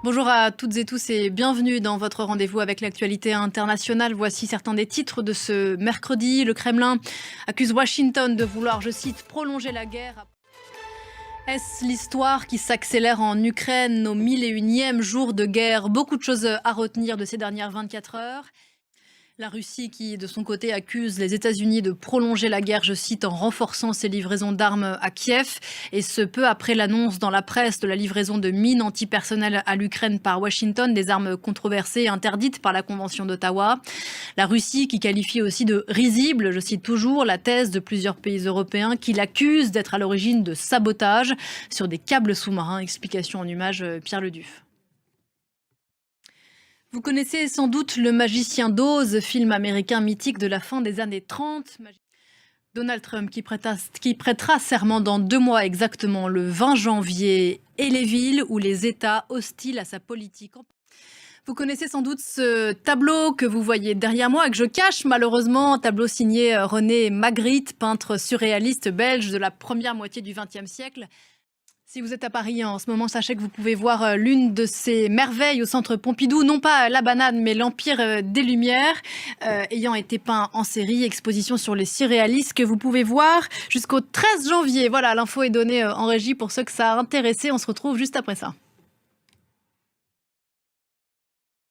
Bonjour à toutes et tous et bienvenue dans votre rendez-vous avec l'actualité internationale. Voici certains des titres de ce mercredi. Le Kremlin accuse Washington de vouloir, je cite, prolonger la guerre. Est-ce l'histoire qui s'accélère en Ukraine au 1001e jour de guerre? Beaucoup de choses à retenir de ces dernières 24 heures. La Russie qui, de son côté, accuse les États-Unis de prolonger la guerre, je cite, en renforçant ses livraisons d'armes à Kiev. Et ce, peu après l'annonce dans la presse de la livraison de mines antipersonnelles à l'Ukraine par Washington, des armes controversées et interdites par la Convention d'Ottawa. La Russie qui qualifie aussi de risible, je cite toujours, la thèse de plusieurs pays européens qui l'accusent d'être à l'origine de sabotage sur des câbles sous-marins. Explication en images, Pierre Leduf. Vous connaissez sans doute Le Magicien d'Oz, film américain mythique de la fin des années 30. Donald Trump qui prêtera serment dans 2 mois exactement, le 20 janvier, et les villes ou les États hostiles à sa politique. Vous connaissez sans doute ce tableau que vous voyez derrière moi et que je cache malheureusement, un tableau signé René Magritte, peintre surréaliste belge de la première moitié du XXe siècle. Si vous êtes à Paris en ce moment, sachez que vous pouvez voir l'une de ces merveilles au centre Pompidou, non pas la banane, mais l'Empire des Lumières, ayant été peint en série, exposition sur les surréalistes que vous pouvez voir jusqu'au 13 janvier. Voilà, l'info est donnée en régie pour ceux que ça a intéressé. On se retrouve juste après ça.